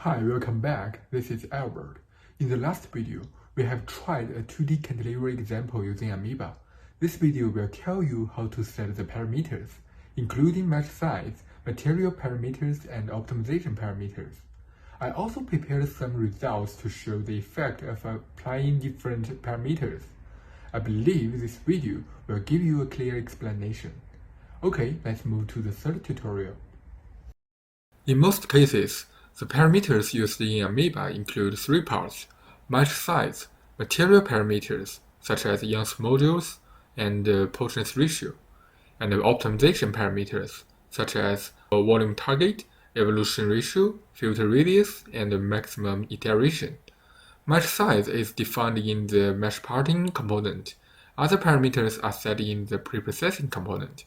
Hi, welcome back. This is Albert. In the last video, we have tried a 2D cantilever example using Ameba. This video will tell you how to set the parameters, including mesh size, material parameters, and optimization parameters. I also prepared some results to show the effect of applying different parameters. I believe this video will give you a clear explanation. Okay, let's move to the third tutorial. In most cases, the parameters used in Ameba include three parts: mesh size, material parameters, such as Young's modules and potence ratio, and optimization parameters, such as volume target, evolution ratio, filter radius, and maximum iteration. Mesh size is defined in the mesh parting component. Other parameters are set in the preprocessing component.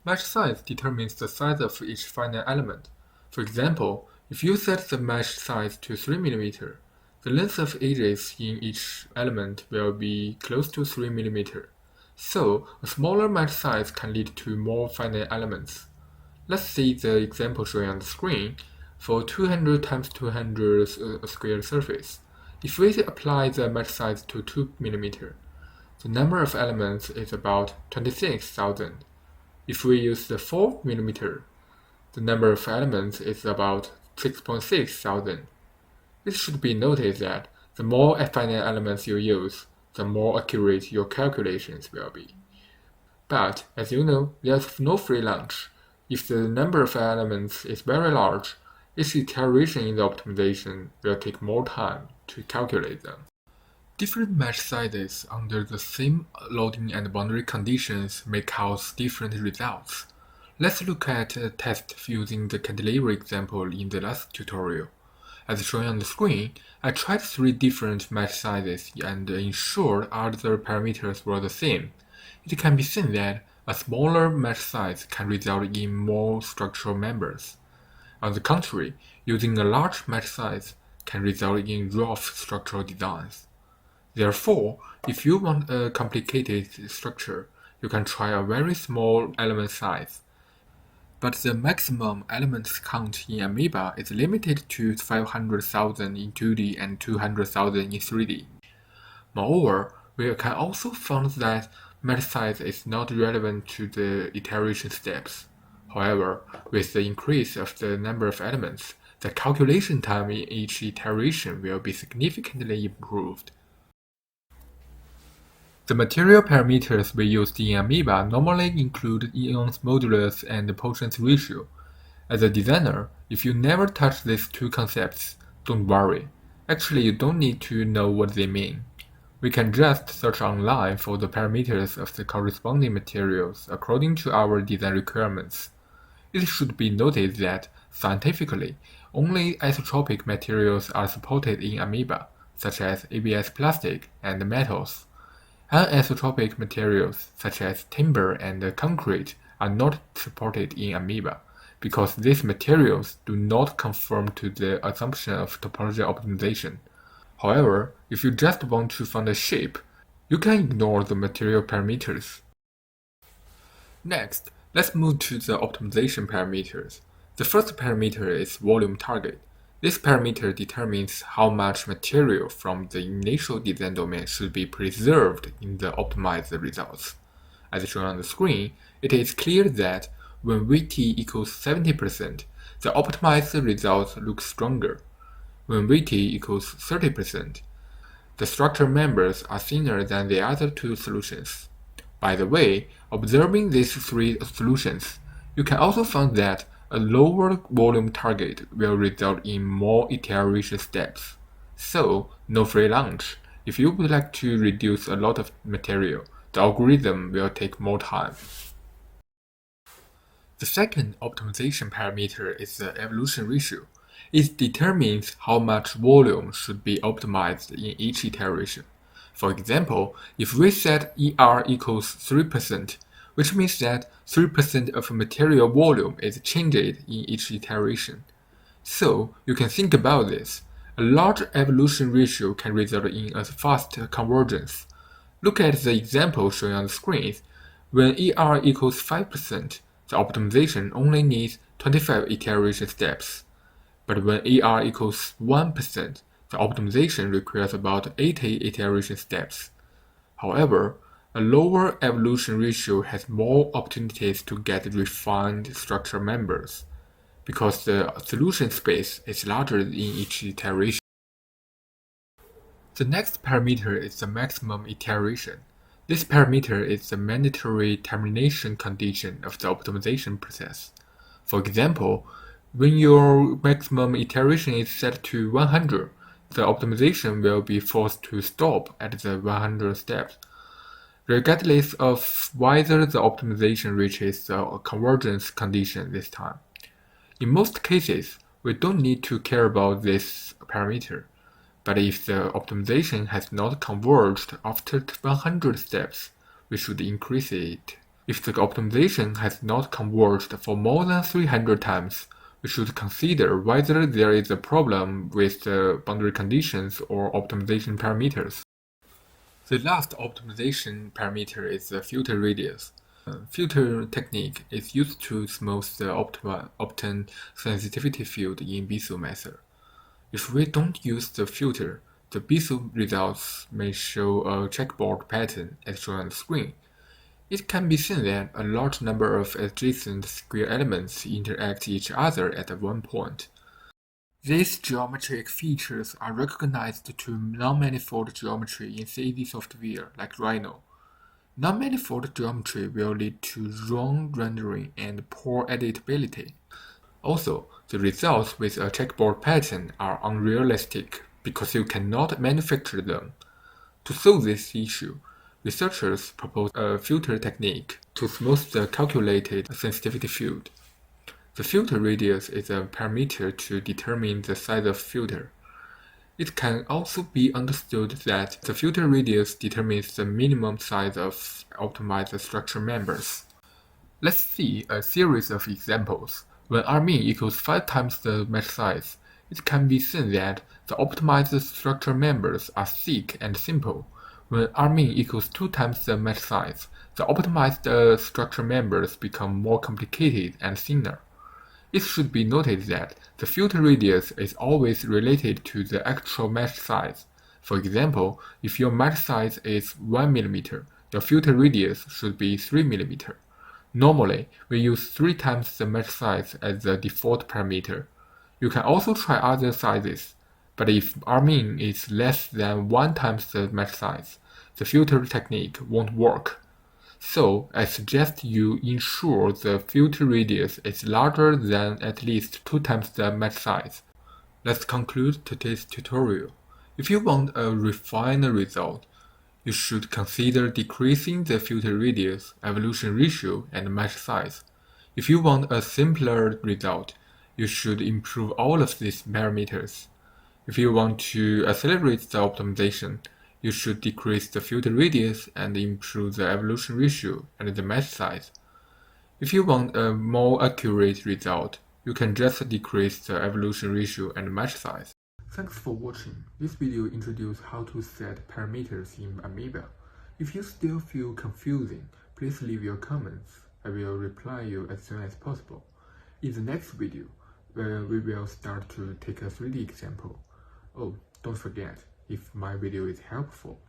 Mesh size determines the size of each finite element. For example, if you set the mesh size to 3 mm, the length of edges in each element will be close to 3 mm. So, a smaller mesh size can lead to more finite elements. Let's see the example shown on the screen. For 200 × 200 square surface, if we apply the mesh size to 2 mm, the number of elements is about 26,000. If we use the 4 mm, the number of elements is about 6.6 thousand. It should be noted that the more finite elements you use, the more accurate your calculations will be. But, as you know, there's no free lunch. If the number of elements is very large, each iteration in the optimization will take more time to calculate them. Different mesh sizes under the same loading and boundary conditions may cause different results. Let's look at a test using the cantilever example in the last tutorial. As shown on the screen, I tried 3 different mesh sizes and ensured other parameters were the same. It can be seen that a smaller mesh size can result in more structural members. On the contrary, using a large mesh size can result in rough structural designs. Therefore, if you want a complicated structure, you can try a very small element size. But the maximum elements count in Ameba is limited to 500,000 in 2D and 200,000 in 3D. Moreover, we can also find that mesh size is not relevant to the iteration steps. However, with the increase of the number of elements, the calculation time in each iteration will be significantly improved. The material parameters we used in Ameba normally include Young's modulus and potence ratio. As a designer, if you never touch these two concepts, don't worry. Actually, you don't need to know what they mean. We can just search online for the parameters of the corresponding materials according to our design requirements. It should be noted that, scientifically, only isotropic materials are supported in Ameba, such as ABS plastic and metals. Anisotropic materials, such as timber and concrete, are not supported in Ameba, because these materials do not conform to the assumption of topology optimization. However, if you just want to find a shape, you can ignore the material parameters. Next, let's move to the optimization parameters. The first parameter is volume target. This parameter determines how much material from the initial design domain should be preserved in the optimized results. As shown on the screen, it is clear that when Vt equals 70%, the optimized results look stronger. When Vt equals 30%, the structure members are thinner than the other two solutions. By the way, observing these 3 solutions, you can also find that a lower volume target will result in more iteration steps. So, no free lunch. If you would like to reduce a lot of material, the algorithm will take more time. The second optimization parameter is the evolution ratio. It determines how much volume should be optimized in each iteration. For example, if we set ER equals 3%, which means that 3% of material volume is changed in each iteration. So, you can think about this. A large evolution ratio can result in a fast convergence. Look at the example shown on the screen. When ER equals 5%, the optimization only needs 25 iteration steps. but when AR equals 1%, the optimization requires about 80 iteration steps. However, a lower evolution ratio has more opportunities to get refined structure members, because the solution space is larger in each iteration. The next parameter is the maximum iteration. This parameter is the mandatory termination condition of the optimization process. For example, when your maximum iteration is set to 100, the optimization will be forced to stop at the 100 steps, regardless of whether the optimization reaches the convergence condition this time. In most cases, we don't need to care about this parameter, but if the optimization has not converged after 100 steps, we should increase it. If the optimization has not converged for more than 300 times, we should consider whether there is a problem with the boundary conditions or optimization parameters. The last optimization parameter is the filter radius. Filter technique is used to smooth the obtain sensitivity field in Bisu method. If we don't use the filter, the Bisu results may show a checkerboard pattern as shown on the screen. It can be seen that a large number of adjacent square elements interact each other at one point. These geometric features are recognized to non-manifold geometry in CAD software like Rhino. Non-manifold geometry will lead to wrong rendering and poor editability. Also, the results with a checkerboard pattern are unrealistic because you cannot manufacture them. To solve this issue, researchers propose a filter technique to smooth the calculated sensitivity field. The filter radius is a parameter to determine the size of filter. It can also be understood that the filter radius determines the minimum size of optimized structure members. Let's see a series of examples. When Rmin equals 5 times the mesh size, it can be seen that the optimized structure members are thick and simple. When Rmin equals 2 times the mesh size, the optimized structure members become more complicated and thinner. It should be noted that the filter radius is always related to the actual mesh size. For example, if your mesh size is 1 mm, your filter radius should be 3 mm. Normally, we use 3 times the mesh size as the default parameter. You can also try other sizes, but if Rmin is less than 1 times the mesh size, the filter technique won't work. So, I suggest you ensure the filter radius is larger than at least 2 times the mesh size. Let's conclude today's tutorial. If you want a refined result, you should consider decreasing the filter radius, evolution ratio, and mesh size. If you want a simpler result, you should improve all of these parameters. If you want to accelerate the optimization, you should decrease the filter radius and improve the evolution ratio and the mesh size. If you want a more accurate result, you can just decrease the evolution ratio and mesh size. Thanks for watching. This video introduced how to set parameters in Ameba. If you still feel confusing, please leave your comments. I will reply you as soon as possible. In the next video, we will start to take a 3D example. Oh, don't forget, if my video is helpful,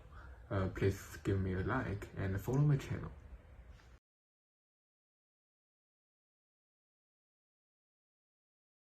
please give me a like and follow my channel.